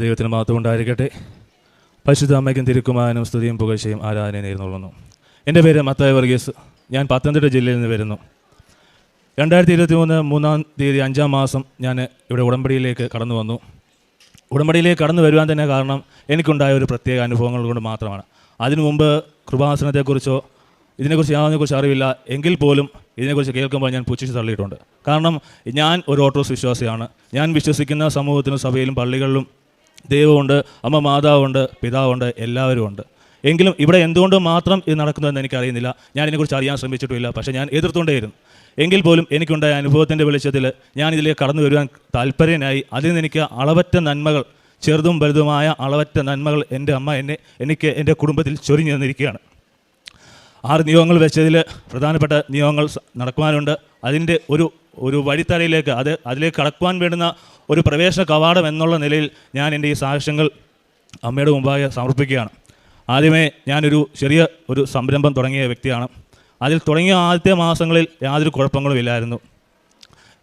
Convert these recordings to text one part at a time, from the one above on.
ദൈവത്തിന് മഹത്വം ഉണ്ടായിരിക്കട്ടെ. പരിശുദ്ധ അമ്മയ്ക്കും തിരുക്കുമാരനും സ്തുതിയും പുകഴ്ചയും ആരാധനയും നേർന്നുകൊള്ളുന്നു. എൻ്റെ പേര് മത്തായി വർഗീസ്. ഞാൻ പത്തനംതിട്ട ജില്ലയിൽ നിന്ന് വരുന്നു. 2023 3-ാം തീയതി 5-ാം മാസം ഞാൻ ഇവിടെ ഉടമ്പടിയിലേക്ക് കടന്നു വന്നു. ഉടമ്പടിയിലേക്ക് കടന്നു വരുവാൻ തന്നെ കാരണം എനിക്കുണ്ടായ ഒരു പ്രത്യേക അനുഭവങ്ങൾ കൊണ്ട് മാത്രമാണ്. അതിനു മുമ്പ് കൃപാസനത്തെക്കുറിച്ചോ ഇതിനെക്കുറിച്ച് യാതൊന്നിനെക്കുറിച്ച് അറിവില്ല. എങ്കിൽ പോലും ഇതിനെക്കുറിച്ച് കേൾക്കുമ്പോൾ ഞാൻ പുച്ഛിച്ച് തള്ളിയിട്ടുണ്ട്. കാരണം ഞാൻ ഒരു ഓർത്തഡോക്സ് വിശ്വാസിയാണ്. ഞാൻ വിശ്വസിക്കുന്ന സമൂഹത്തിലും സഭയിലും പള്ളികളിലും ദൈവമുണ്ട്, അമ്മ മാതാവുണ്ട്, പിതാവുണ്ട്, എല്ലാവരും ഉണ്ട്. എങ്കിലും ഇവിടെ എന്തുകൊണ്ട് മാത്രം ഇത് നടക്കുന്നതെന്ന് എനിക്കറിയുന്നില്ല. ഞാൻ ഇതിനെക്കുറിച്ച് അറിയാൻ ശ്രമിച്ചിട്ടുമില്ല. പക്ഷേ ഞാൻ എതിർത്തുകൊണ്ടേയിരുന്നു. എങ്കിൽ പോലും എനിക്കുണ്ടായ അനുഭവത്തിൻ്റെ വെളിച്ചത്തിൽ ഞാൻ ഇതിലേക്ക് കടന്നു വരുവാൻ താല്പര്യനായി. അതിൽ നിന്ന് എനിക്ക് അളവറ്റ നന്മകൾ, ചെറുതും വലുതുമായ അളവറ്റ നന്മകൾ എൻ്റെ അമ്മ എനിക്ക് എൻ്റെ കുടുംബത്തിൽ ചൊരിഞ്ഞു തന്നിരിക്കുകയാണ്. 6 നിയോഗങ്ങൾ വെച്ചതിൽ പ്രധാനപ്പെട്ട നിയോഗങ്ങൾ നടക്കുവാനുണ്ട്. അതിൻ്റെ ഒരു വഴിത്തടയിലേക്ക് അതിലേക്ക് കടക്കുവാൻ വേണ്ടുന്ന ഒരു പ്രവേശന കവാടം എന്നുള്ള നിലയിൽ ഞാൻ എൻ്റെ ഈ സാക്ഷ്യങ്ങൾ അമ്മയുടെ മുമ്പാകെ സമർപ്പിക്കുകയാണ്. ആദ്യമേ ഞാനൊരു ചെറിയ സംരംഭം തുടങ്ങിയ വ്യക്തിയാണ്. അതിൽ തുടങ്ങിയ ആദ്യത്തെ മാസങ്ങളിൽ യാതൊരു കുഴപ്പങ്ങളും ഇല്ലായിരുന്നു.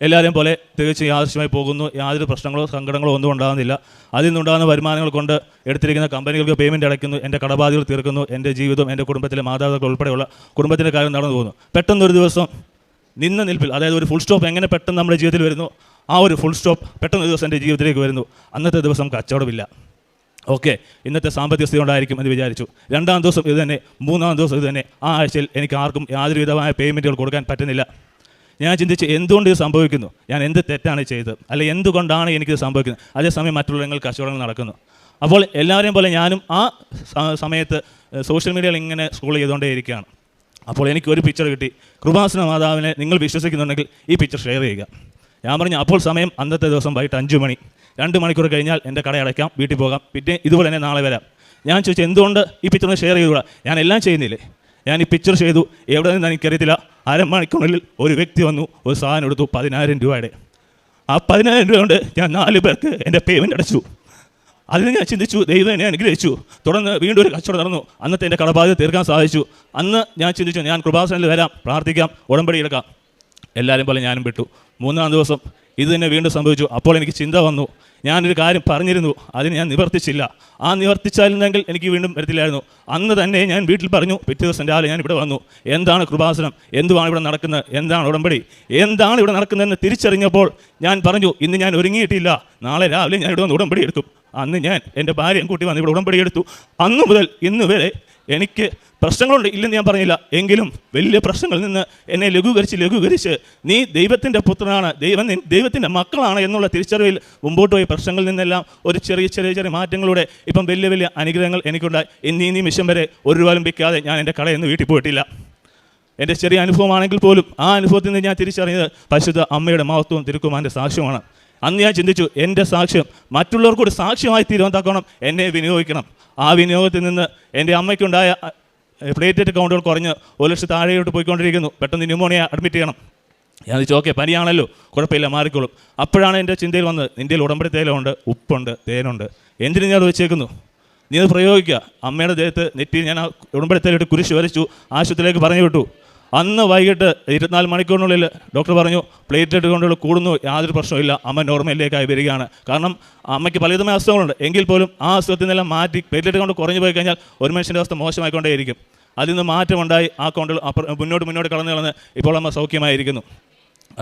എല്ലാവരെയും പോലെ തികച്ചും യാദൃശ്യമായി പോകുന്നു. യാതൊരു പ്രശ്നങ്ങളോ സങ്കടങ്ങളോ ഒന്നും ഉണ്ടാകുന്നില്ല. അതിൽ നിന്നുണ്ടാകുന്ന വരുമാനങ്ങൾ കൊണ്ട് എടുത്തിരിക്കുന്ന കമ്പനികൾക്ക് പേയ്മെൻറ്റ് അടയ്ക്കുന്നു, എൻ്റെ കടബാധ്യതകൾ തീർക്കുന്നു, എൻ്റെ ജീവിതം, എൻ്റെ കുടുംബത്തിലെ മാതാപിതാക്കൾ ഉൾപ്പെടെയുള്ള കുടുംബത്തിൻ്റെ കാര്യം നടന്നു പോകുന്നു. പെട്ടെന്നൊരു ദിവസം നിന്ന നിൽപ്പിൽ, അതായത് ഒരു ഫുൾ സ്റ്റോപ്പ് എങ്ങനെ പെട്ടെന്ന് നമ്മുടെ ജീവിതത്തിൽ വരുന്നു, ആ ഒരു ഫുൾ സ്റ്റോപ്പ് പെട്ടെന്നൊരു ദിവസം എൻ്റെ ജീവിതത്തിലേക്ക് വരുന്നു. അന്നത്തെ ദിവസം കച്ചവടമില്ല. ഓക്കെ, ഇന്നത്തെ സാമ്പത്തിക സ്ഥിതി കൊണ്ടായിരിക്കും എന്ന് വിചാരിച്ചു. 2-ാം ദിവസം ഇത് തന്നെ, 3-ാം ദിവസം ഇത് തന്നെ. ആ ആഴ്ചയിൽ എനിക്ക് ആർക്കും യാതൊരു വിധമായ പേയ്മെൻറ്റുകൾ കൊടുക്കാൻ പറ്റുന്നില്ല. ഞാൻ ചിന്തിച്ച് എന്തുകൊണ്ട് ഇത് സംഭവിക്കുന്നു, ഞാൻ എന്ത് തെറ്റാണ് ചെയ്തത്, അല്ലെങ്കിൽ എന്തുകൊണ്ടാണ് എനിക്കിത് സംഭവിക്കുന്നത്. അതേസമയം മറ്റുള്ളവങ്ങൾ കച്ചവടങ്ങൾ നടക്കുന്നു. അപ്പോൾ എല്ലാവരെയും പോലെ ഞാനും ആ സമയത്ത് സോഷ്യൽ മീഡിയയിൽ ഇങ്ങനെ സ്ക്രോൾ ചെയ്തുകൊണ്ടേയിരിക്കുകയാണ്. അപ്പോൾ എനിക്കൊരു പിക്ചർ കിട്ടി. കൃപാസന മാതാവിനെ നിങ്ങൾ വിശ്വസിക്കുന്നുണ്ടെങ്കിൽ ഈ പിക്ചർ ഷെയർ ചെയ്യുക. ഞാൻ പറഞ്ഞു, അപ്പോൾ സമയം അന്നത്തെ ദിവസം വൈകിട്ട് 5 മണി. 2 മണിക്കൂർ കഴിഞ്ഞാൽ എൻ്റെ കട അടയ്ക്കാം, വീട്ടിൽ പോകാം, പിന്നെ ഇതുപോലെ തന്നെ നാളെ വരാം. ഞാൻ ചോദിച്ചു, എന്തുകൊണ്ട് ഈ പിക്ചറിനെ ഷെയർ ചെയ്തുകൂടാ? ഞാൻ എല്ലാം ചെയ്യുന്നില്ലേ? ഞാൻ ഈ പിക്ചർ ചെയ്തു, എവിടെ നിന്ന് എനിക്കറിയത്തില്ല. 1/2 മണിക്കൂറിൽ ഒരു വ്യക്തി വന്നു, ഒരു സാധനം എടുത്തു, 10,000 രൂപയുടെ. ആ 10,000 രൂപ കൊണ്ട് ഞാൻ 4 പേർക്ക് എൻ്റെ പേയ്മെൻറ്റ് അടച്ചു. അതിന് ഞാൻ ചിന്തിച്ചു, ദൈവം എന്നെ അനുഗ്രഹിച്ചു. തുടർന്ന് വീണ്ടും ഒരു കച്ചവടം നടന്നു. അന്നത്തെ എൻ്റെ കടബാധ്യത തീർക്കാൻ സാധിച്ചു. അന്ന് ഞാൻ ചിന്തിച്ചു, ഞാൻ കൃപാസനത്തിൽ വരാം, പ്രാർത്ഥിക്കാം, ഉടമ്പടി എടുക്കാം. എല്ലാവരും പോലെ ഞാനും വിട്ടു. 3-ാം ദിവസം ഇത് തന്നെ വീണ്ടും സംഭവിച്ചു. അപ്പോൾ എനിക്ക് ചിന്ത വന്നു, ഞാനൊരു കാര്യം പറഞ്ഞിരുന്നു, അതിന് ഞാൻ നിവർത്തിച്ചില്ല. ആ നിവർത്തിച്ചായിരുന്നെങ്കിൽ എനിക്ക് വീണ്ടും വരത്തില്ലായിരുന്നു. അന്ന് തന്നെ ഞാൻ വീട്ടിൽ പറഞ്ഞു. പിറ്റേ ദിവസം രാവിലെ ഞാൻ ഇവിടെ വന്നു. എന്താണ് കൃപാസനം, എന്തുവാണ് ഇവിടെ നടക്കുന്നത്, എന്താണ് ഉടമ്പടി, എന്താണ് ഇവിടെ നടക്കുന്നതെന്ന് തിരിച്ചറിഞ്ഞപ്പോൾ ഞാൻ പറഞ്ഞു, ഇന്ന് ഞാൻ ഒരുങ്ങിയിട്ടില്ല, നാളെ രാവിലെ ഞാൻ ഇവിടെ വന്ന് ഉടമ്പടി എടുക്കും. അന്ന് ഞാൻ എൻ്റെ ഭാര്യയും കൂട്ടി വന്ന് ഇവിടെ ഉടമ്പടി എടുത്തു. അന്നു മുതൽ ഇന്ന് വരെ എനിക്ക് പ്രശ്നങ്ങളുണ്ട്, ഇല്ലെന്ന് ഞാൻ പറഞ്ഞില്ല. എങ്കിലും വലിയ പ്രശ്നങ്ങളിൽ നിന്ന് എന്നെ ലഘൂകരിച്ച് നീ ദൈവത്തിൻ്റെ പുത്രനാണ്, ദൈവത്തിൻ്റെ മക്കളാണ് എന്നുള്ള തിരിച്ചറിവിൽ മുമ്പോട്ട് പോയി പ്രശ്നങ്ങളിൽ നിന്നെല്ലാം ഒരു ചെറിയ മാറ്റങ്ങളുടെ ഇപ്പം വലിയ അനുഗ്രഹങ്ങൾ എനിക്കുണ്ടായി. ഇന്നീ നിമിഷം വരെ ഒരു രൂപ ലഭിക്കാതെ ഞാൻ എൻ്റെ കടയിൽ നിന്ന് വീട്ടിൽ പോയിട്ടില്ല. എൻ്റെ ചെറിയ അനുഭവമാണെങ്കിൽ പോലും ആ അനുഭവത്തിൽ നിന്ന് ഞാൻ തിരിച്ചറിഞ്ഞത് പരിശുദ്ധ അമ്മയുടെ മഹത്വവും തിരുക്കുമാരൻ്റെ സാക്ഷ്യമാണ്. അന്ന് ഞാൻ ചിന്തിച്ചു, എൻ്റെ സാക്ഷ്യം മറ്റുള്ളവർക്കൊരു സാക്ഷ്യമായി തീരുവാൻ തക്കോണം എന്നെ വിനിയോഗിക്കണം. ആ വിനിയോഗത്തിൽ നിന്ന് എൻ്റെ അമ്മയ്ക്കുണ്ടായ പ്ലേറ്റഡ് കൗണ്ടുകൾ കുറഞ്ഞ് 1 ലക്ഷം താഴെയോട്ട് പോയിക്കൊണ്ടിരിക്കുന്നു. പെട്ടെന്ന് ന്യൂമോണിയ അഡ്മിറ്റ് ചെയ്യണം. ഞാൻ ചോദിച്ചു, ഓക്കെ, പനിയാണല്ലോ, കുഴപ്പമില്ല, മാറിക്കോളും. അപ്പോഴാണ് എൻ്റെ ചിന്തയിൽ വന്നത്, നിൻ്റെ ഉടമ്പടി തേയിലുണ്ട്, ഉപ്പുണ്ട്, തേനുണ്ട്, എന്തിനു ഞാൻ അത് വെച്ചേക്കുന്നു, നീ അത് പ്രയോഗിക്കുക. അമ്മയുടെ ദേഹത്ത് നെറ്റി ഞാൻ ആ ഉടമ്പടി തേയിലിട്ട് കുരിശ് വരച്ചു, ആശുപത്രിയിലേക്ക് പറഞ്ഞു വിട്ടു. അന്ന് വൈകിട്ട് 24 മണിക്കൂറിനുള്ളിൽ ഡോക്ടർ പറഞ്ഞു, പ്ലേറ്റഡ് കൗണ്ടുകൾ കൂടുന്നു, യാതൊരു പ്രശ്നമില്ല, അമ്മ നോർമലിലേക്കായി വരികയാണ്. കാരണം അമ്മയ്ക്ക് പലവിധമായ അസുഖങ്ങളുണ്ട്. എങ്കിൽ പോലും ആ അസുഖത്തിൽ നിന്നെല്ലാം മാറ്റി പ്ലേറ്റഡ് കൗണ്ട് കുറഞ്ഞു പോയി കഴിഞ്ഞാൽ ഒരു മനുഷ്യൻ്റെ അവസ്ഥ മോശമായിക്കൊണ്ടേയിരിക്കും. അതിൽ നിന്ന് മാറ്റമുണ്ടായി. ആ കൗണ്ടുകൾ മുന്നോട്ട് കടന്നു ഇപ്പോൾ അമ്മ സൗഖ്യമായിരിക്കുന്നു.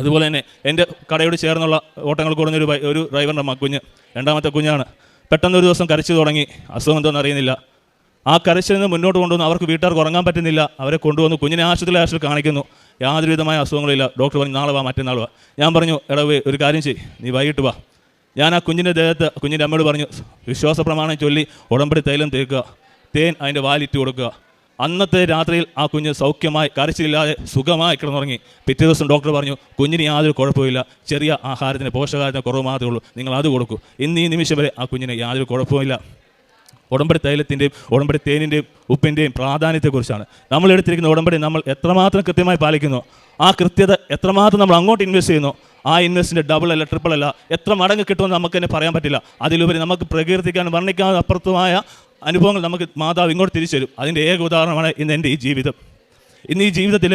അതുപോലെ തന്നെ എൻ്റെ കടയോട് ചേർന്നുള്ള ഓട്ടങ്ങൾ കുറഞ്ഞൊരു ഡ്രൈവറിൻ്റെ കുഞ്ഞ്, 2ാമത്തെ കുഞ്ഞാണ്. പെട്ടെന്നൊരു ദിവസം കരച്ചു തുടങ്ങി. അസുഖം എന്തോന്ന് അറിയുന്നില്ല. ആ കരച്ചിൽ നിന്ന് മുന്നോട്ട് കൊണ്ടുവന്നു. അവർക്ക് വീട്ടുകാർക്ക് ഉറങ്ങാൻ പറ്റുന്നില്ല. അവരെ കൊണ്ടുവന്നു കുഞ്ഞിനെ ആശുപത്രിയിൽ കാണിക്കുന്നു. യാതൊരു വിധമായ അസുഖങ്ങളില്ല. ഡോക്ടർ പറഞ്ഞു, നാളെ വാ, മറ്റന്നാൾ വാ. ഞാൻ പറഞ്ഞു, എടവേ ഒരു കാര്യം ചെയ്യ്, നീ വൈകിട്ട് വാ. ഞാൻ ആ കുഞ്ഞിൻ്റെ ദേഹത്ത് കുഞ്ഞിൻ്റെ അമ്മയോട് പറഞ്ഞു, വിശ്വാസ പ്രമാണം ചൊല്ലി ഉടമ്പടി തൈലം തേക്കുക, തേൻ അതിൻ്റെ വാലിറ്റ് കൊടുക്കുക. അന്നത്തെ രാത്രിയിൽ ആ കുഞ്ഞ് സൗഖ്യമായി, കരച്ചിലില്ലാതെ സുഖമായി കിടന്നുറങ്ങി. പിറ്റേ ദിവസം ഡോക്ടർ പറഞ്ഞു, കുഞ്ഞിന് യാതൊരു കുഴപ്പമില്ല, ചെറിയ ആഹാരത്തിന് പോഷകാഹാരത്തിന് കുറവ് മാത്രമേ ഉള്ളൂ, നിങ്ങൾ അത് കൊടുക്കൂ. ഇന്ന് ഈ നിമിഷം വരെ ആ കുഞ്ഞിന് യാതൊരു കുഴപ്പമില്ല. ഉടമ്പടി തൈലത്തിൻ്റെയും ഉടമ്പടി തേനിൻ്റെയും ഉപ്പിൻ്റെയും പ്രാധാന്യത്തെക്കുറിച്ചാണ്. നമ്മൾ എടുത്തിരിക്കുന്ന ഉടമ്പടി നമ്മൾ എത്രമാത്രം കൃത്യമായി പാലിക്കുന്നു, ആ കൃത്യത എത്രമാത്രം നമ്മൾ അങ്ങോട്ട് ഇൻവെസ്റ്റ് ചെയ്യുന്നു, ആ ഇൻവെസ്റ്റിൻ്റെ ഡബിൾ അല്ല, ട്രിപ്പിൾ അല്ല, എത്ര മടങ്ങ് കിട്ടുമെന്ന് നമുക്ക് തന്നെ പറയാൻ പറ്റില്ല. അതിലുപരി നമുക്ക് പ്രകീർത്തിക്കാൻ, വർണ്ണിക്കാൻ അപ്പുറത്തുമായ അനുഭവങ്ങൾ നമുക്ക് മാതാവ് ഇങ്ങോട്ട് തിരിച്ചു തരും. അതിൻ്റെ ഏക ഉദാഹരണമാണ് ഇന്ന് എൻ്റെ ഈ ജീവിതം. ഇന്ന് ഈ ജീവിതത്തിൽ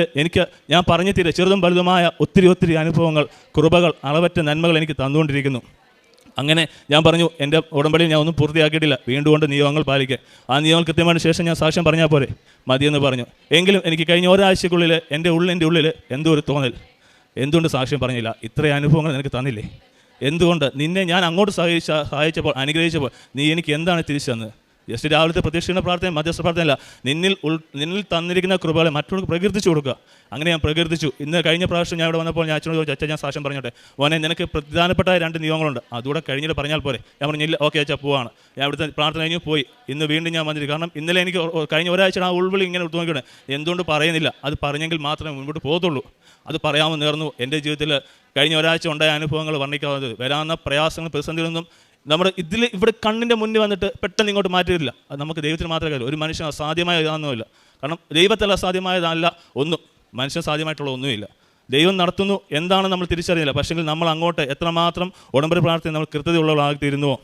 ഞാൻ പറഞ്ഞു ചെറുതും വലുതുമായ ഒത്തിരി അനുഭവങ്ങൾ, കൃപകൾ, അളവറ്റ നന്മകൾ എനിക്ക് തന്നുകൊണ്ടിരിക്കുന്നു. അങ്ങനെ ഞാൻ പറഞ്ഞു, എൻ്റെ ഉടമ്പടിയിൽ ഞാൻ ഒന്നും പൂർത്തിയാക്കിയിട്ടില്ല, വീണ്ടും കൊണ്ട് നിയമങ്ങൾ പാലിക്കുക. ആ നിയമങ്ങൾ കൃത്യമായ ശേഷം ഞാൻ സാക്ഷ്യം പറഞ്ഞാൽ പോരെ, മതിയെന്ന് പറഞ്ഞു. എങ്കിലും എനിക്ക് കഴിഞ്ഞ ഒരാഴ്ചക്കുള്ളിൽ എൻ്റെ ഉള്ളിൽ എന്തോ ഒരു തോന്നൽ, എന്തുകൊണ്ട് സാക്ഷ്യം പറഞ്ഞില്ല? ഇത്രയും അനുഭവങ്ങൾ നിനക്ക് തന്നില്ലേ, എന്തുകൊണ്ട്? നിന്നെ ഞാൻ അങ്ങോട്ട് സഹായിച്ചപ്പോൾ, അനുഗ്രഹിച്ചപ്പോൾ നീ എനിക്ക് എന്താണ് തിരിച്ചു തന്നത്? ജസ്റ്റ് രാവിലത്തെ പ്രതീക്ഷിക്കുന്ന പ്രാർത്ഥന, മധ്യസ്ഥ പ്രാർത്ഥനയല്ല, നിന്നിൽ തന്നിരിക്കുന്ന കൃപകളെ മറ്റുള്ളവർക്ക് പ്രകീർത്തിച്ചു കൊടുക്കുക. അങ്ങനെ ഞാൻ പ്രകീർത്തിച്ചു. ഇന്ന് കഴിഞ്ഞ പ്രാവശ്യം ഞാൻ ഇവിടെ വന്നപ്പോൾ ഞാൻ അച്ഛനോട് ചോദിച്ചു, അച്ഛൻ ഞാൻ സാക്ഷ്യം പറഞ്ഞോട്ടെ? മോനെ, നിനക്ക് പ്രധാനപ്പെട്ട 2 നിയമങ്ങളുണ്ട്, അതുകൂടെ കഴിഞ്ഞിട്ട് പറഞ്ഞാൽ പോരെ? ഞാൻ പറഞ്ഞില്ല, ഓക്കെ അച്ഛാ പോവാണ്. ഞാൻ ഇവിടുത്തെ പ്രാർത്ഥന കഴിഞ്ഞ് പോയി. ഇന്ന് വീണ്ടും ഞാൻ വന്നിട്ട്, കാരണം ഇന്നലെ എനിക്ക് കഴിഞ്ഞ ഒരാഴ്ച ആ ഉൾവിളി ഇങ്ങനെ തോന്നിക്കൊണ്ട് എന്തുകൊണ്ട് പറയുന്നില്ല? അത് പറഞ്ഞെങ്കിൽ മാത്രമേ മുൻപോട്ട് പോകത്തുള്ളൂ. അത് പറയാമെന്ന് നേർന്നു. എൻ്റെ ജീവിതത്തിൽ കഴിഞ്ഞ ഒരാഴ്ച ഉണ്ടായ അനുഭവങ്ങൾ വർണ്ണിക്കാവുന്നത്, വരാവുന്ന പ്രയാസങ്ങൾ, പ്രതിസന്ധികളൊന്നും ഇവിടെ കണ്ണിൻ്റെ മുന്നിൽ വന്നിട്ട് പെട്ടെന്ന് ഇങ്ങോട്ട് മാറ്റിയിട്ടില്ല. അത് നമുക്ക് ദൈവത്തിന് മാത്രമേ കാര്യം. ഒരു മനുഷ്യൻ അസാധ്യമായ ഇതാണെന്നുമില്ല. കാരണം ദൈവത്തിൽ അസാധ്യമായതല്ല ഒന്നും, മനുഷ്യൻ സാധ്യമായിട്ടുള്ള ഒന്നുമില്ല. ദൈവം നടത്തുന്നു എന്താണ് നമ്മൾ തിരിച്ചറിയില്ല. പക്ഷേ നമ്മൾ അങ്ങോട്ട് എത്രമാത്രം ഉടമ്പടി പ്രാർത്ഥന നമ്മൾ കൃത്യതയുള്ളവരായിത്തീരുന്നുവോ,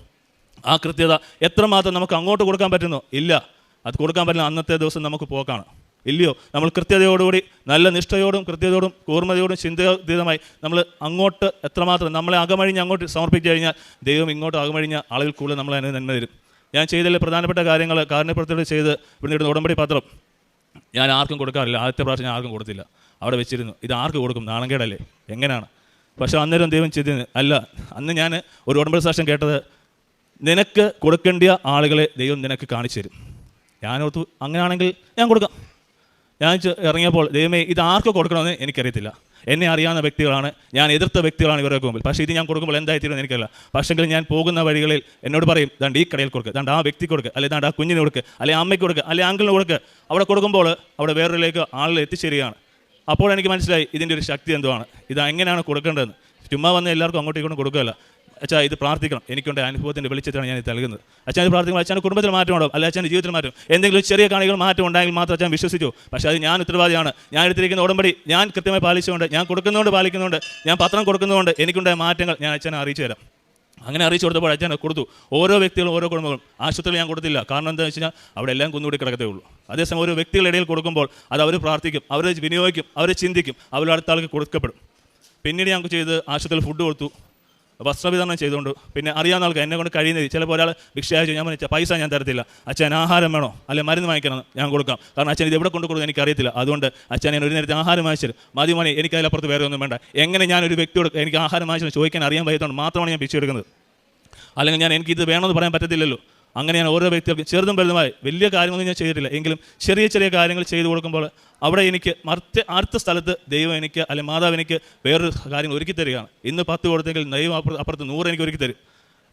ആ കൃത്യത എത്രമാത്രം നമുക്ക് അങ്ങോട്ട് കൊടുക്കാൻ പറ്റുന്നോ? ഇല്ല, അത് കൊടുക്കാൻ പറ്റുന്ന അന്നത്തെ ദിവസം നമുക്ക് പോക്കാണ്. ഇല്ലയോ? നമ്മൾ കൃത്യതയോടുകൂടി, നല്ല നിഷ്ഠയോടും കൃത്യതയോടും കൂർമ്മതയോടും ചിന്തതീതമായി നമ്മൾ അങ്ങോട്ട് എത്രമാത്രം നമ്മളെ അകമഴിഞ്ഞ് അങ്ങോട്ട് സമർപ്പിച്ചു കഴിഞ്ഞാൽ ദൈവം ഇങ്ങോട്ട് അകമഴിഞ്ഞ അളവിൽ കൂടുതൽ നമ്മളെ നന്മ തരും. ഞാൻ ചെയ്തതിലെ പ്രധാനപ്പെട്ട കാര്യങ്ങൾ കാരുണ്യപ്രവൃത്തിയോട് ചെയ്ത് ഇവിടെ ഉടമ്പടി പത്രം ഞാൻ ആർക്കും കൊടുക്കാറില്ല. ആദ്യത്തെ പ്രാവശ്യം ഞാൻ ആർക്കും കൊടുത്തില്ല, അവിടെ വെച്ചിരുന്നു. ഇത് ആർക്ക് കൊടുക്കും? നാണംകേടല്ലേ? എങ്ങനെയാണ്? പക്ഷേ അന്നേരം ദൈവം ചെയ്തത് അല്ല. അന്ന് ഞാൻ ഒരു ഉടമ്പടി സാക്ഷ്യം കേട്ടത്, നിനക്ക് കൊടുക്കേണ്ട ആളുകളെ ദൈവം നിനക്ക് കാണിച്ചു തരും. ഞാനോർത്തു അങ്ങനെയാണെങ്കിൽ ഞാൻ കൊടുക്കാം. ഞാൻ ഇറങ്ങിയപ്പോൾ ദൈവമേ, ഇത് ആർക്ക് കൊടുക്കണമെന്ന് എനിക്കറിയത്തില്ല. എന്നെ അറിയാവുന്ന വ്യക്തികളാണ്, ഞാൻ എതിർത്ത വ്യക്തികളാണ് ഇവരൊക്കെ മുമ്പിൽ. പക്ഷേ ഇത് ഞാൻ കൊടുക്കുമ്പോൾ എന്തായിത്തീരുമെന്ന് എനിക്കല്ല. പക്ഷേങ്കിൽ ഞാൻ പോകുന്ന വഴികളിൽ എന്നോട് പറയും, ദാണ്ട് ഈ കടയിൽ കൊടുക്കുക, ദാണ്ട് ആ വ്യക്തി കൊടുക്കുക, അല്ലെങ്കിൽ ദാണ്ട് ആ കുഞ്ഞിന് കൊടുക്കുക, അല്ലെങ്കിൽ അമ്മയ്ക്ക് കൊടുക്കുക, അല്ലെങ്കിൽ അങ്കിളിന് കൊടുക്കുക. അവിടെ കൊടുക്കുമ്പോൾ അവിടെ വേറൊരിലേക്ക് ആളുകൾ എത്തിച്ചേരുകയാണ്. അപ്പോൾ എനിക്ക് മനസ്സിലായി ഇതിൻ്റെ ഒരു ശക്തി എന്തുവാണ്, ഇത് എങ്ങനെയാണ് കൊടുക്കേണ്ടതെന്ന്. ചുമ്മാ വന്ന് എല്ലാവർക്കും അങ്ങോട്ടും ഇങ്ങോട്ടും കൊടുക്കുകയല്ല. അച്ഛാ ഇത് പ്രാർത്ഥിക്കണം, എനിക്കുണ്ട് അനുഭവത്തിൻ്റെ വെളിച്ചത്താണ് ഞാൻ ഇത് നൽകുന്നത്. അച്ഛൻ ഇത് പ്രാർത്ഥിക്കുമ്പോൾ അച്ഛൻ്റെ കുടുംബത്തിൽ മാറ്റം ഉണ്ടാവും, അല്ലെങ്കിൽ അച്ഛൻ്റെ ജീവിതത്തിൽ മാറ്റം, എന്തെങ്കിലും ചെറിയ കാണികൾ മാറ്റം ഉണ്ടായെങ്കിൽ മാത്രം അച്ഛൻ വിശ്വസിച്ചു. പക്ഷേ അത് ഞാൻ ഉത്തരവാദിയാണ്. ഞാൻ എടുത്തിരിക്കുന്ന ഉടമ്പടി ഞാൻ കൃത്യമായി പാലിച്ചുകൊണ്ട്, ഞാൻ പാലിക്കുന്നുണ്ട്, ഞാൻ പത്രം കൊടുക്കുന്നതുകൊണ്ട് എനിക്കുണ്ടായ മാറ്റങ്ങൾ ഞാൻ അച്ഛനെ അറിയിച്ചു തരാം. അങ്ങനെ അറിയിച്ചു കൊടുത്തപ്പോൾ അച്ഛനെ കൊടുത്തു. ഓരോ വ്യക്തികളും ഓരോ കുടുംബങ്ങളും. ആശുപത്രിയിൽ ഞാൻ കൊടുത്തില്ല, കാരണം എന്താണെന്ന് വെച്ച് കഴിഞ്ഞാൽ അവിടെ എല്ലാം കുന്നുകൂടി കിടക്കത്തേ ഉള്ളൂ. അതേസമയം ഓരോ വ്യക്തികളുടെ ഇടയിൽ കൊടുക്കുമ്പോൾ അത് അവർ പ്രാർത്ഥിക്കും, അവർ വിനിയോഗിക്കും, അവർ ചിന്തിക്കും, അവർ അടുത്ത ആൾക്ക് കൊടുക്കപ്പെടും. പിന്നീട് ഞങ്ങൾക്ക് ചെയ്ത് ആശുപത്രിയിൽ ഫുഡ് കൊടുത്തു, വസ്ത്രവിതരണം ചെയ്തുകൊണ്ട്. പിന്നെ അറിയാവുന്ന ആൾക്ക് എന്നെ കൊണ്ട് കഴിയുന്നത്, ചിലപ്പോൾ ഒരാൾ ഭിക്ഷ അയച്ചു, ഞാൻ പറഞ്ഞ പൈസ ഞാൻ തരത്തില്ല, അച്ഛൻ ആഹാരം വേണോ അല്ലെങ്കിൽ മരുന്ന് വാങ്ങിക്കണം, ഞാൻ കൊടുക്കാം. കാരണം അച്ഛൻ ഇത് എവിടെ കൊണ്ട് കൊടുക്കും എനിക്കറിയത്തില്ല. അതുകൊണ്ട് അച്ഛൻ ഞാൻ ഒരു നേരത്തെ ആഹാരം വാങ്ങിച്ചത് മതി മോനെ, എനിക്ക് അതിലപ്പുറത്ത് വേറെ ഒന്നും വേണ്ട. എങ്ങനെ ഞാൻ ഒരു വ്യക്തിയോട് എനിക്ക് ആഹാരം വാങ്ങിച്ചത് ചോദിക്കാൻ അറിയാൻ വയ്യത്തോണ്ട് മാത്രമാണ് ഞാൻ ഭിക്ഷ എടുക്കുന്നത്. അല്ലെങ്കിൽ എനിക്കിത് വേണമെന്ന് പറയാൻ പറ്റത്തില്ലല്ലോ. അങ്ങനെ ഞാൻ ഓരോ വ്യക്തികൾക്ക് ചെറുതും വലുതുമായി വലിയ കാര്യങ്ങളൊന്നും ഞാൻ ചെയ്തിട്ടില്ല, എങ്കിലും ചെറിയ ചെറിയ കാര്യങ്ങൾ ചെയ്തു കൊടുക്കുമ്പോൾ അവിടെ എനിക്ക് അടുത്ത സ്ഥലത്ത് ദൈവം എനിക്ക് അല്ലെങ്കിൽ മാതാവ് എനിക്ക് വേറൊരു കാര്യങ്ങൾ ഒരുക്കി തരികയാണ്. ഇന്ന് 10 കൊടുത്തെങ്കിൽ ദൈവം അപ്പുറത്ത് 100 എനിക്ക് ഒരുക്കി തരും.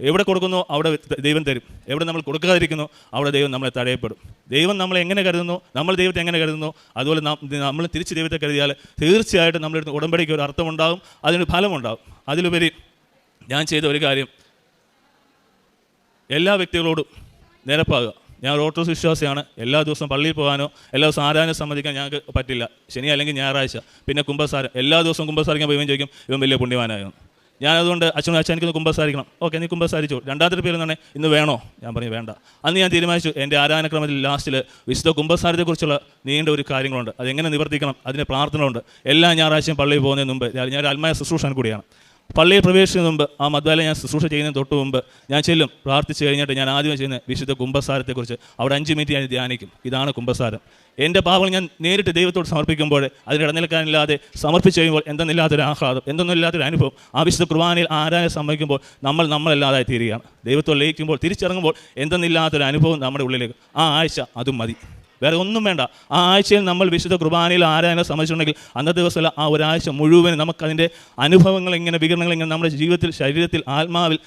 എവിടെ കൊടുക്കുന്നോ അവിടെ ദൈവം തരും, എവിടെ നമ്മൾ കൊടുക്കാതിരിക്കുന്നോ അവിടെ ദൈവം നമ്മളെ തടയപ്പെടും. ദൈവം നമ്മളെ എങ്ങനെ കരുതുന്നു, നമ്മൾ ദൈവത്തെ എങ്ങനെ കരുതുന്നു, അതുപോലെ നമ്മൾ തിരിച്ച് ദൈവത്തെ കരുതിയാൽ തീർച്ചയായിട്ടും നമ്മളെടുത്ത് ഉടമ്പടിക്ക് ഒരു അർത്ഥമുണ്ടാകും, അതിന് ഫലമുണ്ടാകും. അതിലുപരി ഞാൻ ചെയ്ത ഒരു കാര്യം, എല്ലാ വ്യക്തികളോടും നിരപ്പാകുക. ഞാൻ ഒരു ഓർത്തഡോക്സ് വിശ്വാസിയാണ്. എല്ലാ ദിവസവും പള്ളിയിൽ പോകാനോ എല്ലാ ദിവസവും ആരാധന സംബന്ധിക്കാൻ ഞങ്ങൾക്ക് പറ്റില്ല. ശനി അല്ലെങ്കിൽ ഞായറാഴ്ച. പിന്നെ കുമ്പസാരം, എല്ലാ ദിവസവും കുമ്പസാരിക്കാൻ പോയി ചോദിക്കും ഇവൻ വലിയ പുണ്യവാനായിരുന്നു. ഞാനതുകൊണ്ട് അച്ഛൻ എനിക്കൊന്ന് കുമ്പസാരിക്കണം. ഓക്കെ, നീ കുമ്പസാരിച്ചു. 2ാമത്തെ പേര് തന്നെ ഇന്ന് വേണോ? ഞാൻ പറഞ്ഞു വേണ്ട. അന്ന് ഞാൻ തീരുമാനിച്ചു, എൻ്റെ ആരാധനക്രമത്തിൽ ലാസ്റ്റിൽ വിശുദ്ധ കുമ്പസാരത്തെക്കുറിച്ചുള്ള നീണ്ട ഒരു കാര്യങ്ങളുണ്ട്, അതെങ്ങനെ നിവർത്തിക്കണം, അതിന് പ്രാർത്ഥനകളുണ്ട്. എല്ലാ ഞായറാഴ്ചയും പള്ളിയിൽ പോകുന്നതിന് മുമ്പ് ഞാൻ ഒരു ആത്മായ ശുശ്രൂഷകൻ കൂടിയാണ്. പള്ളിയിൽ പ്രവേശിക്കുന്നതിന് മുമ്പ്, ആ മദ്വാലയം ഞാൻ ശുശ്രൂഷ ചെയ്യുന്നതിന് തൊട്ട് മുമ്പ് ഞാൻ ചെല്ലും. പ്രാർത്ഥിച്ച് കഴിഞ്ഞിട്ട് ഞാൻ ആദ്യം ചെയ്യുന്ന വിശുദ്ധ കുമ്പസാരത്തെക്കുറിച്ച് അവിടെ 5 മിനിറ്റ് ഞാൻ ധ്യാനിക്കും. ഇതാണ് കുമ്പസാരം. എൻ്റെ പാപങ്ങൾ ഞാൻ നേരിട്ട് ദൈവത്തോട് സമർപ്പിക്കുമ്പോൾ, അതിന് ഇടനിൽക്കാനില്ലാതെ സമർപ്പിച്ച് കഴിയുമ്പോൾ എന്തെന്നില്ലാത്തൊരു ആഹ്ലാദം, എന്തൊന്നുമില്ലാത്തൊരു അനുഭവം. ആ വിശുദ്ധ കുർബാനയിൽ ആരാധന സംഭവിക്കുമ്പോൾ നമ്മളല്ലാതായി തീരുകയാണ്. ദൈവത്തോട് ലയിക്കുമ്പോൾ, തിരിച്ചിറങ്ങുമ്പോൾ എന്തെന്നില്ലാത്തൊരു അനുഭവം നമ്മുടെ ഉള്ളിലേക്ക്. ആ ആഴ്ച അതും മതി, വേറെ ഒന്നും വേണ്ട. ആ ആഴ്ചയിൽ നമ്മൾ വിശുദ്ധ കുർബാനയിൽ ആരാധന സംബന്ധിച്ചിട്ടുണ്ടെങ്കിൽ അന്നത്തെ ദിവസമല്ല, ആ ഒരാഴ്ച മുഴുവൻ നമുക്കതിൻ്റെ അനുഭവങ്ങൾ ഇങ്ങനെ, വികരണങ്ങൾ ഇങ്ങനെ നമ്മുടെ ജീവിതത്തിൽ, ശരീരത്തിൽ, ആത്മാവിൽ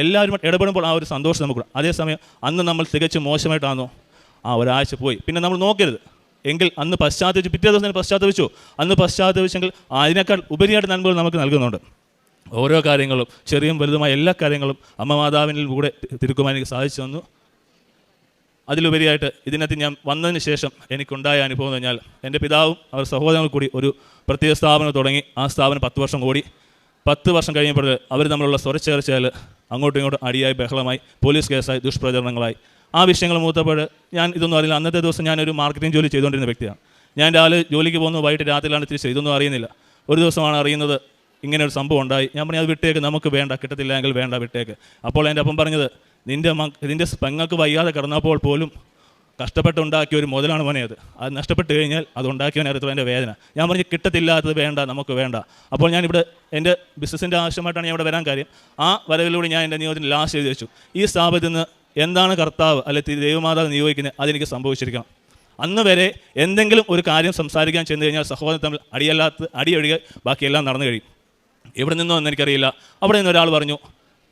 എല്ലാവരും ഇടപെടുമ്പോൾ ആ ഒരു സന്തോഷം നമുക്കുണ്ട്. അതേസമയം അന്ന് നമ്മൾ തികച്ചും മോശമായിട്ടാണോ ആ ഒരാഴ്ച പോയി, പിന്നെ നമ്മൾ നോക്കരുത്. എങ്കിൽ അന്ന് പശ്ചാത്തപിച്ചു, പിറ്റേ ദിവസം പശ്ചാത്തപിച്ചു. അന്ന് പശ്ചാത്തപിച്ചെങ്കിൽ അതിനേക്കാൾ ഉപരിയായിട്ട് നന്മകൾ നമുക്ക് നൽകുന്നുണ്ട്. ഓരോ കാര്യങ്ങളും, ചെറിയും വലുതുമായ എല്ലാ കാര്യങ്ങളും അമ്മ മാതാവിനിൽ കൂടെ തിരുക്കുവാൻ സാധിച്ചു തന്നു. അതിലുപരിയായിട്ട് ഇതിനകത്ത് ഞാൻ വന്നതിന് ശേഷം എനിക്കുണ്ടായ അനുഭവം എന്ന് പറഞ്ഞാൽ, എൻ്റെ പിതാവും അവർ സഹോദരങ്ങൾ കൂടി ഒരു പ്രത്യേക സ്ഥാപനം തുടങ്ങി. ആ സ്ഥാപനം 10 വർഷം ഓടി. 10 വർഷം കഴിഞ്ഞപ്പോൾ അവർ തമ്മിലുള്ള സ്വരച്ചേർച്ചയിൽ അങ്ങോട്ടും ഇങ്ങോട്ടും അടിയായി, ബഹളമായി, പോലീസ് കേസായി, ദുഷ്പ്രചരണങ്ങളായി. ആ വിഷയങ്ങൾ മൂത്തപ്പോൾ ഞാൻ ഇതൊന്നും അറിയില്ല. അന്നത്തെ ദിവസം ഞാനൊരു മാർക്കറ്റിംഗ് ജോലി ചെയ്തുകൊണ്ടിരുന്ന വ്യക്തിയാണ്. ഞാൻ രാവിലെ ജോലിക്ക് പോകുന്നു, വൈകിട്ട് രാത്രിയിലാണ് തിരിച്ച്. ഇതൊന്നും അറിയുന്നില്ല. ഒരു ദിവസമാണ് അറിയുന്നത് ഇങ്ങനെ ഒരു സംഭവം ഉണ്ടായി. ഞാൻ പറഞ്ഞു അത് വിട്ടേക്ക്, നമുക്ക് വേണ്ട, കിട്ടത്തില്ല എങ്കിൽ വേണ്ട, വിട്ടേക്ക്. അപ്പോൾ എൻ്റെ അപ്പം പറഞ്ഞത്, നിൻ്റെ പെങ്ങൾക്ക് വയ്യാതെ കിടന്നപ്പോൾ പോലും കഷ്ടപ്പെട്ടുണ്ടാക്കിയ ഒരു മുതലാണ് മോനെ അത് നഷ്ടപ്പെട്ട് കഴിഞ്ഞാൽ അത് ഉണ്ടാക്കിയവനറിയത്തുള്ള എൻ്റെ വേദന. ഞാൻ പറഞ്ഞു കിട്ടത്തില്ലാത്തത് വേണ്ട, നമുക്ക് വേണ്ട. അപ്പോൾ ഞാനിവിടെ എൻ്റെ ബിസിനസ്സിൻ്റെ ആവശ്യമായിട്ടാണ് ഞാൻ ഇവിടെ വരാൻ കാര്യം. ആ വരവിലൂടെ ഞാൻ എൻ്റെ നിയോഗത്തിന് ലാസ്റ്റ് എഴുതി വെച്ചു, ഈ സ്ഥാപനത്തിൽ നിന്ന് എന്താണ് കർത്താവ് അല്ലെങ്കിൽ ദൈവമാതാവ് നിയോഗിക്കുന്നത് അതെനിക്ക് സംഭവിച്ചിരിക്കണം. അന്ന് വരെ എന്തെങ്കിലും ഒരു കാര്യം സംസാരിക്കാൻ ചെന്ന് കഴിഞ്ഞാൽ സഹോദരൻ തമ്മിൽ അടിയൊഴികെ ബാക്കിയെല്ലാം നടന്നു കഴിയും. എവിടെ നിന്നോ എന്ന് എനിക്കറിയില്ല. അവിടെ നിന്ന് ഒരാൾ പറഞ്ഞു,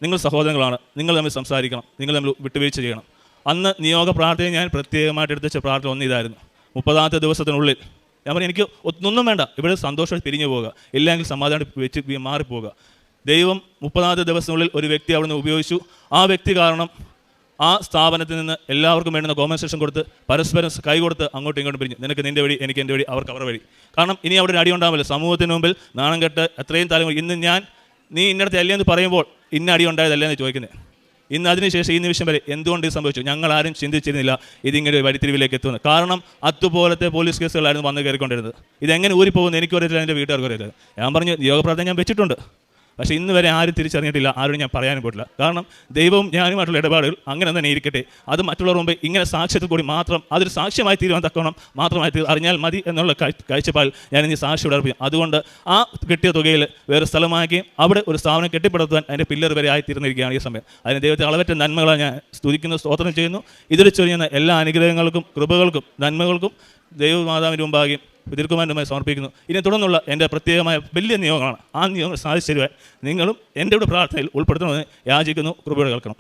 നിങ്ങൾ സഹോദരങ്ങളാണ്, നിങ്ങൾ തമ്മിൽ സംസാരിക്കണം, നിങ്ങൾ തമ്മിൽ വിട്ടുവീഴ്ച ചെയ്യണം. അന്ന് നിയോഗ പ്രാർത്ഥന ഞാൻ പ്രത്യേകമായിട്ട് എടുത്ത് വെച്ച പ്രാർത്ഥന ഒന്നിതായിരുന്നു. 30ാമത്തെ ദിവസത്തിനുള്ളിൽ ഞാൻ പറഞ്ഞു എനിക്ക് ഒന്നും വേണ്ട, ഇവിടെ സന്തോഷമായിട്ട് പിരിഞ്ഞു പോവുക, ഇല്ലെങ്കിൽ സമാധാനം വെച്ച് മാറിപ്പോവുക. ദൈവം 30ാമത്തെ ദിവസത്തിനുള്ളിൽ ഒരു വ്യക്തി അവിടെ നിന്ന് ഉപയോഗിച്ചു. ആ വ്യക്തി കാരണം ആ സ്ഥാപനത്തിൽ നിന്ന് എല്ലാവർക്കും വേണ്ടുന്ന കോമ്പൻസേഷൻ കൊടുത്ത് പരസ്പരം കൈ കൊടുത്ത് അങ്ങോട്ടും ഇങ്ങോട്ടും പിരിഞ്ഞു. നിനക്ക് നിൻ്റെ വഴി, എനിക്ക് എൻ്റെ വഴി, അവർക്ക് അവരുടെ വഴി. കാരണം ഇനി അവിടെ ഒരു അടി ഉണ്ടാവില്ല. സമൂഹത്തിന് മുമ്പിൽ നാണം കെട്ട് എത്രയും തലമുറ ഇന്ന് നീ ഇന്നടത്തെ അല്ലേന്ന് പറയുമ്പോൾ ഇന്ന അടി ഉണ്ടായതല്ലേന്ന് ചോദിക്കുന്നത്. ഇന്ന് അതിനുശേഷം ഈ നിമിഷം വരെ എന്തുകൊണ്ട് ഇത് സംഭവിച്ചു? ഞങ്ങൾ ആരും ചിന്തിച്ചിരുന്നില്ല ഇതിങ്ങനെ വഴിത്തിരിവിലേക്ക് എത്തുന്നത്. കാരണം അതുപോലത്തെ പോലീസ് കേസുകളായിരുന്നു വന്ന് കയറിക്കൊണ്ടിരുന്നത്. ഇതെങ്ങനെ ഊരിപ്പോകുന്നു എനിക്ക് അറിയില്ല, എൻ്റെ വീട്ടുകാർക്ക് അറിയില്ല. ഞാൻ പറഞ്ഞു യോഗപ്രാർത്ഥന ഞാൻ വെച്ചിട്ടുണ്ട്, പക്ഷേ ഇന്ന് വരെ ആരും തിരിച്ചറിഞ്ഞിട്ടില്ല, ആരും ഞാൻ പറയാനും പോയിട്ടില്ല. കാരണം ദൈവവും ഞാനുമായിട്ടുള്ള ഇടപാടുകൾ അങ്ങനെ തന്നെ ഇരിക്കട്ടെ. അത് മറ്റുള്ളവർ മുമ്പ് ഇങ്ങനെ സാക്ഷ്യത്തിൽ കൂടി മാത്രം അതൊരു സാക്ഷ്യമായി തീരുവാൻ തക്കവണ്ണം മാത്രമായി അറിഞ്ഞാൽ മതി എന്നുള്ള കാഴ്ചപ്പാടിൽ ഞാൻ ഇനി സാക്ഷി ഉടർപ്പിക്കും. അതുകൊണ്ട് ആ കിട്ടിയ തുകയിൽ വേറെ സ്ഥലമാക്കുകയും അവിടെ ഒരു സ്ഥാപനം കെട്ടിപ്പടുത്തുവാൻ അതിൻ്റെ പില്ലർ വരെ ആയിത്തീർന്നിരിക്കുകയാണ് ഈ സമയം. അതിന് ദൈവത്തെ അളവറ്റ നന്മകളെ ഞാൻ സ്തുതിക്കുന്നു, സ്തോത്രം ചെയ്യുന്നു. ഇതിൽ ചൊരിയുന്ന എല്ലാ അനുഗ്രഹങ്ങൾക്കും കൃപകൾക്കും നന്മകൾക്കും ദൈവമാതാവിൻ്റെ മുമ്പാകെയും പിതൃക്കുമാരനുമായി സമർപ്പിക്കുന്നു. ഇതിനെ തുടർന്നുള്ള എൻ്റെ പ്രത്യേകമായ വലിയ നിയോഗങ്ങളാണ്. ആ നിയോഗങ്ങൾ സാധിച്ചു തരുവാൻ നിങ്ങളും എൻ്റെ ഇവിടെ പ്രാർത്ഥനയിൽ ഉൾപ്പെടുത്തണമെന്ന് യാചിക്കുന്നു. കൃപയോടെ കേൾക്കണം.